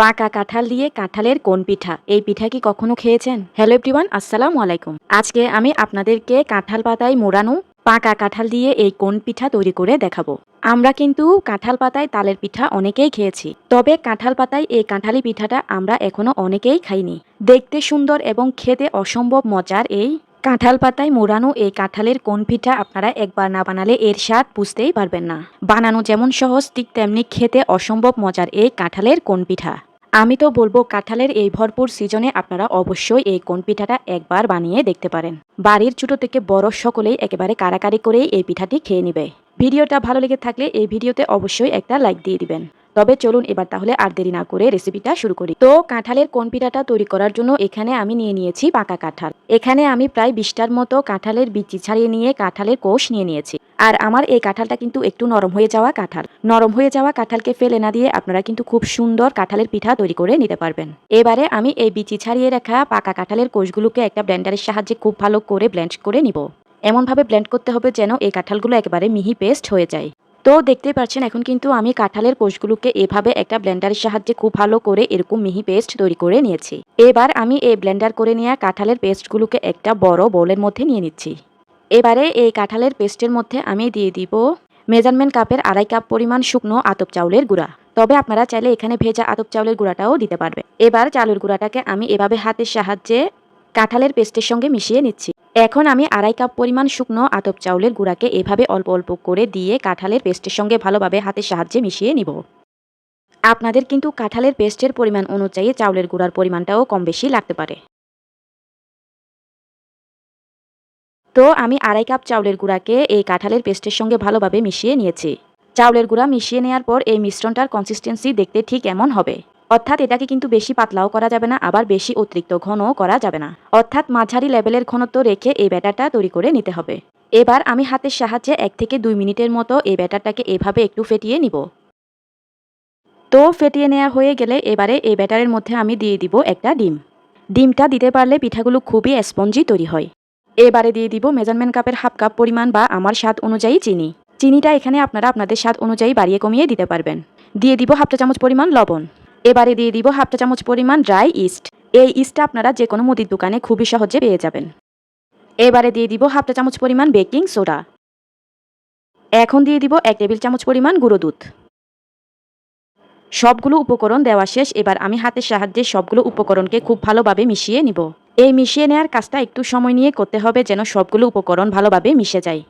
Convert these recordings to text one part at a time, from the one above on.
পাকা কাঁঠাল দিয়ে কাঁঠালের কোন পিঠা, এই পিঠা কি কখনো খেয়েছেন? হ্যালো এভরিওয়ান, আসসালামু আলাইকুম। আজকে আমি আপনাদেরকে কাঁঠাল পাতায় মোড়ানো পাকা কাঁঠাল দিয়ে এই কোন পিঠা তৈরি করে দেখাবো। আমরা কিন্তু কাঁঠাল পাতায় তালের পিঠা অনেকেই খেয়েছি, তবে কাঁঠাল পাতায় এই কাঁঠালি পিঠাটা আমরা এখনো অনেকেই খাইনি। দেখতে সুন্দর এবং খেতে অসম্ভব মজার এই কাঁঠাল পাতায় মোড়ানো এই কাঁঠালের কোন পিঠা আপনারা একবার না বানালে এর স্বাদ বুঝতেই পারবেন না। বানানো যেমন সহজ, ঠিক তেমনি খেতে অসম্ভব মজার এই কাঁঠালের কোন পিঠা। আমি তো বলবো কাঁঠালের এই ভরপুর সিজনে আপনারা অবশ্যই এই কোন পিঠাটা একবার বানিয়ে দেখতে পারেন। বাড়ির ছোট থেকে বড় সকলেই একেবারে কারাকারি করেই এই পিঠাটি খেয়ে নিবে। ভিডিওটা ভালো লেগে থাকলে এই ভিডিওতে অবশ্যই একটা লাইক দিয়ে দিবেন। তবে চলুন এবার তাহলে আর দেরি না করে রেসিপিটা শুরু করি। তো কাঁঠালের কোন পিঠাটা তৈরি করার জন্য এখানে আমি নিয়ে নিয়েছি পাকা কাঁঠাল। এখানে আমি প্রায় 20টার মতো কাঁঠালের বিচি ছাড়িয়ে নিয়ে কাঁঠালের কোষ নিয়ে নিয়েছি। আর আমার এই কাঁঠালটা কিন্তু একটু নরম হয়ে যাওয়া কাঁঠাল। নরম হয়ে যাওয়া কাঁঠালকে ফেলে না দিয়ে আপনারা কিন্তু খুব সুন্দর কাঁঠালের পিঠা তৈরি করে নিতে পারবেন। এবারে আমি এই বিচি ছাড়িয়ে রাখা পাকা কাঁঠালের কোষগুলোকে একটা ব্লেন্ডারের সাহায্যে খুব ভালো করে ব্লেন্ড করে নিব। এমনভাবে ব্লেন্ড করতে হবে যেন এই কাঁঠালগুলো একেবারে মিহি পেস্ট হয়ে যায়। তো দেখতেই পাচ্ছেন এখন কিন্তু আমি কাঁঠালের কোষগুলোকে এভাবে একটা ব্লেন্ডারের সাহায্যে খুব ভালো করে এরকম মিহি পেস্ট তৈরি করে নিয়েছি। এবার আমি এই ব্লেন্ডার করে নেওয়া কাঁঠালের পেস্টগুলোকে একটা বড় বোলের মধ্যে নিয়ে নিচ্ছি। এবারে এই কাঁঠালের পেস্টের মধ্যে আমি দিয়ে দিব মেজারমেন্ট কাপের 2.5 কাপ পরিমাণ শুকনো আতপ চাউলের গুঁড়া। তবে আপনারা চাইলে এখানে ভেজা আতপ চাউলের গুঁড়াটাও দিতে পারবে। এবার চাউলের গুঁড়াটাকে আমি এভাবে হাতের সাহায্যে কাঁঠালের পেস্টের সঙ্গে মিশিয়ে নিচ্ছি। এখন আমি 2.5 কাপ পরিমাণ শুকনো আতপ চাউলের গুঁড়াকে এভাবে অল্প অল্প করে দিয়ে কাঁঠালের পেস্টের সঙ্গে ভালোভাবে হাতের সাহায্যে মিশিয়ে নিব। আপনাদের কিন্তু কাঁঠালের পেস্টের পরিমাণ অনুযায়ী চাউলের গুঁড়ার পরিমাণটাও কম বেশি লাগতে পারে। তো আমি 2.5 কাপ চাউলের গুঁড়াকে এই কাঁঠালের পেস্টের সঙ্গে ভালোভাবে মিশিয়ে নিয়েছি। চাউলের গুঁড়া মিশিয়ে নেওয়ার পর এই মিশ্রণটার কনসিস্টেন্সি দেখতে ঠিক এমন হবে। অর্থাৎ এটাকে কিন্তু বেশি পাতলাও করা যাবে না, আবার বেশি অতিরিক্ত ঘনও করা যাবে না। অর্থাৎ মাঝারি লেভেলের ঘনত্ব রেখে এই ব্যাটারটা তৈরি করে নিতে হবে। এবার আমি হাতের সাহায্যে 1 থেকে 2 মিনিটের মতো এই ব্যাটারটাকে এভাবে একটু ফেটিয়ে নিব। তো ফেটিয়ে নেওয়া হয়ে গেলে এবারে এই ব্যাটারের মধ্যে আমি দিয়ে দিব একটা ডিম। ডিমটা দিতে পারলে পিঠাগুলো খুবই স্পঞ্জি তৈরি হয়। এবারে দিয়ে দিব মেজারমেন্ট কাপের 1/2 কাপ পরিমাণ বা আমার স্বাদ অনুযায়ী চিনি। চিনিটা এখানে আপনারা আপনাদের স্বাদ অনুযায়ী বাড়িয়ে কমিয়ে দিতে পারবেন। দিয়ে দিব 1/2 চা চামচ পরিমাণ লবণ। এবারে দিয়ে দিব 1/2 চা চামচ পরিমাণ ড্রাই ইস্ট। এই ইস্টটা আপনারা যে কোনো মুদির দোকানে খুবই সহজে পেয়ে যাবেন। এবারে দিয়ে দিব 1/2 চা চামচ পরিমাণ বেকিং সোডা। এখন দিয়ে দিব 1 টেবিল চামচ পরিমাণ গুঁড়ো দুধ। সবগুলো উপকরণ দেওয়া শেষ। এবার আমি হাতের সাহায্যে সবগুলো উপকরণকে খুব ভালোভাবে মিশিয়ে নিব। এই মিশিয়ে নেওয়ার কাজটা একটু সময় নিয়ে করতে হবে যেন সবগুলো উপকরণ ভালোভাবে মিশে যায়।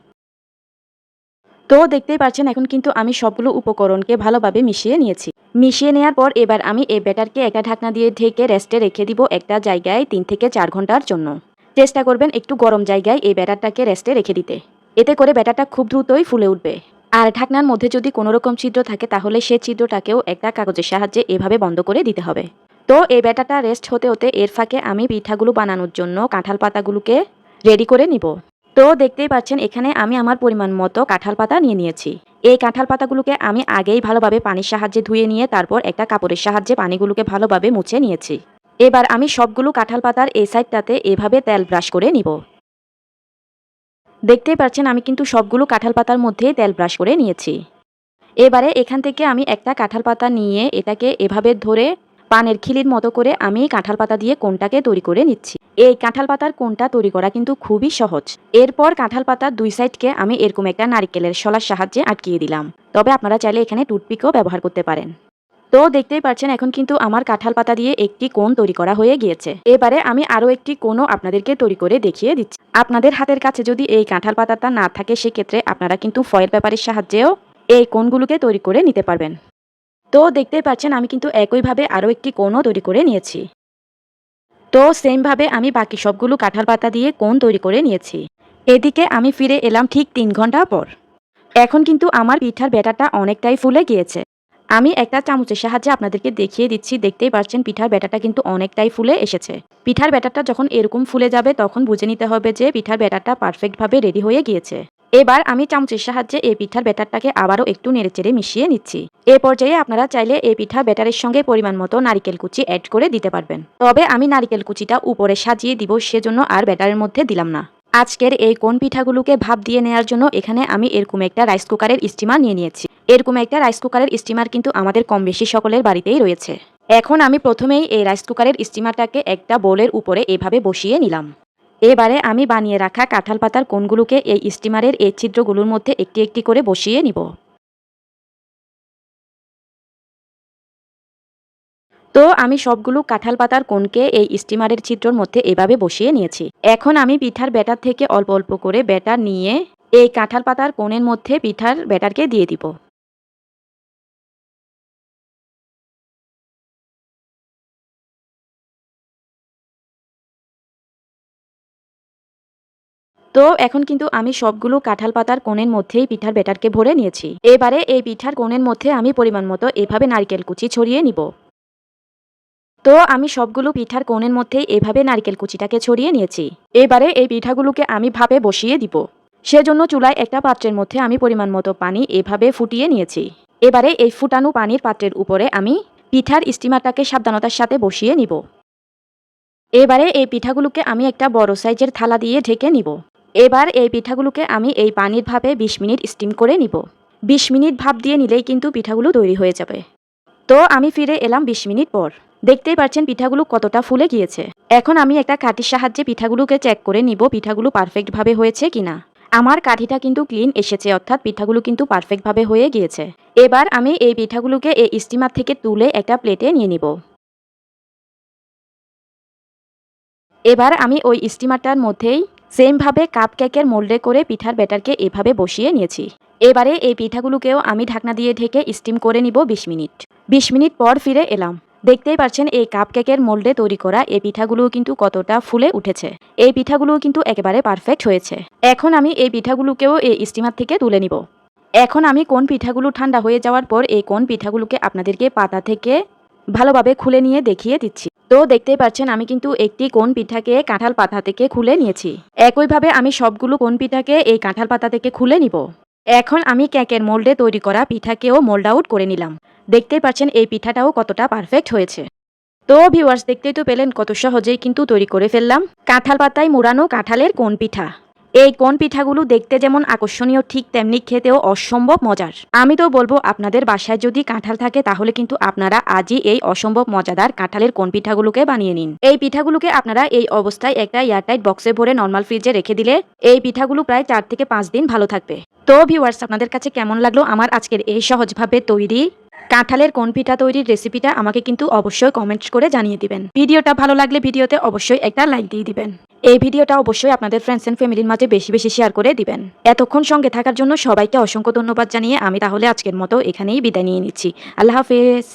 তো দেখতেই পাচ্ছেন এখন কিন্তু আমি সবগুলো উপকরণকে ভালোভাবে মিশিয়ে নিয়েছি। মিশিয়ে নেওয়ার পর এবার আমি এই ব্যাটারকে একটা ঢাকনা দিয়ে ঢেকে রেস্টে রেখে দিব একটা জায়গায় 3 থেকে 4 ঘন্টার জন্য। চেষ্টা করবেন একটু গরম জায়গায় এই ব্যাটারটাকে রেস্টে রেখে দিতে। এতে করে ব্যাটারটা খুব দ্রুতই ফুলে উঠবে। আর ঢাকনার মধ্যে যদি কোনো রকম ছিদ্র থাকে তাহলে সেই ছিদ্রটাকেও একটা কাগজের সাহায্যে এভাবে বন্ধ করে দিতে হবে। তো এই ব্যাটারটা রেস্ট হতে হতে এর ফাঁকে আমি পিঠাগুলো বানানোর জন্য কাঁঠাল পাতাগুলোকে রেডি করে নিব। তো দেখতেই পাচ্ছেন এখানে আমি আমার পরিমাণ মতো কাঁঠাল পাতা নিয়ে নিয়েছি। এই কাঁঠাল পাতাগুলোকে আমি আগেই ভালোভাবে পানির সাহায্যে ধুয়ে নিয়ে তারপর একটা কাপড়ের সাহায্যে পানিগুলোকে ভালোভাবে মুছে নিয়েছি। এবার আমি সবগুলো কাঁঠাল পাতার এই সাইডটাতে এভাবে তেল ব্রাশ করে নিব। দেখতেই পাচ্ছেন আমি কিন্তু সবগুলো কাঁঠাল পাতার মধ্যে তেল ব্রাশ করে নিয়েছি। এবারে এখান থেকে আমি একটা কাঁঠাল পাতা নিয়ে এটাকে এভাবে ধরে পানের খিলির মতো করে আমি কাঁঠাল পাতা দিয়ে কোণটাকে তৈরি করে নিচ্ছি। এই কাঁঠাল পাতার কোণটা তৈরি করা কিন্তু খুবই সহজ। এরপর কাঁঠাল পাতার 2 সাইডকে আমি এরকম একটা নারিকেলের শলার সাহায্যে আটকিয়ে দিলাম। তবে আপনারা চাইলে এখানে টুথপিকও ব্যবহার করতে পারেন। তো দেখতেই পাচ্ছেন এখন কিন্তু আমার কাঁঠাল পাতা দিয়ে একটি কোণ তৈরি করা হয়ে গিয়েছে। এবারে আমি আরও একটি কোণও আপনাদেরকে তৈরি করে দেখিয়ে দিচ্ছি। আপনাদের হাতের কাছে যদি এই কাঁঠাল পাতাটা না থাকে সেক্ষেত্রে আপনারা কিন্তু ফয়েল পেপারের সাহায্যেও এই কোণগুলোকে তৈরি করে নিতে পারবেন। তো দেখতেই পাচ্ছেন আমি কিন্তু একইভাবে আরও একটি কোণও তৈরি করে নিয়েছি। তো সেমভাবে আমি বাকি সবগুলো কাঁঠাল পাতা দিয়ে কোণ তৈরি করে নিয়েছি। এদিকে আমি ফিরে এলাম ঠিক 3 ঘন্টা পর। এখন কিন্তু আমার পিঠার ব্যাটারটা অনেকটাই ফুলে গিয়েছে। আমি একটা চামচের সাহায্যে আপনাদেরকে দেখিয়ে দিচ্ছি। দেখতেই পাচ্ছেন পিঠার ব্যাটারটা কিন্তু অনেকটাই ফুলে এসেছে। পিঠার ব্যাটারটা যখন এরকম ফুলে যাবে তখন বুঝে নিতে হবে যে পিঠার ব্যাটারটা পারফেক্টভাবে রেডি হয়ে গিয়েছে। এবার আমি চামচের সাহায্যে এই পিঠার ব্যাটারটাকে আবারও একটু নেড়েচেড়ে মিশিয়ে নিচ্ছি। এ পর্যায়ে আপনারা চাইলে এই পিঠার ব্যাটারের সঙ্গে পরিমাণ মতো নারিকেল কুচি অ্যাড করে দিতে পারবেন। তবে আমি নারিকেল কুচিটা উপরে সাজিয়ে দিব, সেজন্য আর ব্যাটারের মধ্যে দিলাম না। আজকের এই কোন পিঠাগুলোকে ভাপ দিয়ে নেওয়ার জন্য এখানে আমি এরকম একটা রাইস কুকারের স্টিমার নিয়ে নিয়েছি। এরকম একটা রাইস কুকারের স্টিমার কিন্তু আমাদের কম বেশি সকলের বাড়িতেই রয়েছে। এখন আমি প্রথমেই এই রাইস কুকারের স্টিমারটাকে একটা বোলের উপরে এভাবে বসিয়ে নিলাম। এবারে আমি বানিয়ে রাখা কাঁঠাল পাতার কোণগুলোকে এই স্টিমারের এই ছিদ্রগুলোর মধ্যে একটি একটি করে বসিয়ে নিব। তো আমি সবগুলো কাঁঠাল পাতার কোণকে এই স্টিমারের ছিদ্রর মধ্যে এভাবে বসিয়ে নিয়েছি। এখন আমি পিঠার ব্যাটার থেকে অল্প অল্প করে ব্যাটার নিয়ে এই কাঁঠাল পাতার কোণের মধ্যে পিঠার ব্যাটারকে দিয়ে দিব। তো এখন কিন্তু আমি সবগুলো কাঁঠাল পাতার কোণের মধ্যেই পিঠার ব্যাটারকে ভরে নিয়েছি। এবারে এই পিঠার কোণের মধ্যে আমি পরিমাণ মতো এভাবে নারকেল কুচি ছড়িয়ে নিব। তো আমি সবগুলো পিঠার কোণের মধ্যেই এভাবে নারকেল কুচিটাকে ছড়িয়ে নিয়েছি। এবারে এই পিঠাগুলোকে আমি ভাপে বসিয়ে দিব। সেজন্য চুলায় একটা পাত্রের মধ্যে আমি পরিমাণ মতো পানি এভাবে ফুটিয়ে নিয়েছি। এবারে এই ফুটানো পানির পাত্রের উপরে আমি পিঠার স্টিমারটাকে সাবধানতার সাথে বসিয়ে নিব। এবারে এই পিঠাগুলোকে আমি একটা বড় সাইজের থালা দিয়ে ঢেকে নিব। এবার এই পিঠাগুলোকে আমি এই পানির ভাপে ২০ মিনিট স্টিম করে নিব। ২০ মিনিট ভাপ দিয়ে নিলেই কিন্তু পিঠাগুলো তৈরি হয়ে যাবে। তো আমি ফিরে এলাম ২০ মিনিট পর। দেখতেই পাচ্ছেন পিঠাগুলো কতটা ফুলে গিয়েছে। এখন আমি একটা কাঠির সাহায্যে পিঠাগুলোকে চেক করে নিব পিঠাগুলো পারফেক্টভাবে হয়েছে কিনা। আমার কাঠিটা কিন্তু ক্লিন এসেছে, অর্থাৎ পিঠাগুলো কিন্তু পারফেক্টভাবে হয়ে গিয়েছে। এবার আমি এই পিঠাগুলোকে এই স্টিমার থেকে তুলে একটা প্লেটে নিয়ে নিব। এবার আমি ওই স্টিমারটার মধ্যেই সেমভাবে কাপ কেকের মোল্ডে করে পিঠার ব্যাটারকে এভাবে বসিয়ে নিয়েছি। এবারে এই পিঠাগুলোকেও আমি ঢাকনা দিয়ে ঢেকে স্টিম করে নিব ২০ মিনিট। ২০ মিনিট পর ফিরে এলাম। দেখতেই পাচ্ছেন এই কাপ কেকের মোল্ডে তৈরি করা এই পিঠাগুলোও কিন্তু কতটা ফুলে উঠেছে। এই পিঠাগুলোও কিন্তু একেবারে পারফেক্ট হয়েছে। এখন আমি এই পিঠাগুলোকেও এই স্টিমার থেকে তুলে নিব। এখন আমি কোন পিঠাগুলো ঠান্ডা হয়ে যাওয়ার পর এই কোন পিঠাগুলোকে আপনাদেরকে পাতা থেকে ভালোভাবে খুলে নিয়ে দেখিয়ে দিচ্ছি। তো দেখতেই পাচ্ছেন আমি কিন্তু একটি কোন পিঠাকে কাঁঠাল পাতা থেকে খুলে নিয়েছি। একইভাবে আমি সবগুলো কোন পিঠাকে এই কাঁঠাল পাতা থেকে খুলে নিব। এখন আমি কেকের মোল্ডে তৈরি করা পিঠাকেও মোল্ড আউট করে নিলাম। দেখতেই পাচ্ছেন এই পিঠাটাও কতটা পারফেক্ট হয়েছে। তো ভিউয়ার্স, দেখতেই তো পেলেন কত সহজেই কিন্তু তৈরি করে ফেললাম কাঁঠাল পাতায় মোড়ানো কাঁঠালের কোন পিঠা। এই কোন পিঠাগুলো দেখতে যেমন আকর্ষণীয়, ঠিক তেমনি খেতেও অসম্ভব মজার। আমি তো বলবো আপনাদের বাসায় যদি কাঁঠাল থাকে তাহলে কিন্তু আপনারা আজই এই অসম্ভব মজাদার কাঁঠালের কোন পিঠাগুলোকে বানিয়ে নিন। এই পিঠাগুলোকে আপনারা এই অবস্থায় একটা এয়ারটাইট বক্সে ভরে নর্মাল ফ্রিজে রেখে দিলে এই পিঠাগুলো প্রায় ৪ থেকে ৫ দিন ভালো থাকবে। তো ভিউয়ার্স, আপনাদের কাছে কেমন লাগলো আমার আজকের এই সহজভাবে তৈরি কাঁঠালের কোন পিঠা তৈরির রেসিপিটা আমাকে কিন্তু অবশ্যই কমেন্টস করে জানিয়ে দিবেন। ভিডিওটা ভালো লাগলে ভিডিওতে অবশ্যই একটা লাইক দিয়ে দিবেন। এই ভিডিওটা অবশ্যই আপনাদের ফ্রেন্ডস এন্ড ফ্যামিলির মাঝে বেশি বেশি শেয়ার করে দিবেন। এতক্ষণ সঙ্গে থাকার জন্য সবাইকে অসংখ্য ধন্যবাদ জানিয়ে আমি তাহলে আজকের মতো এখানেই বিদায় নিয়ে নিচ্ছি। আল্লাহ হাফেজ।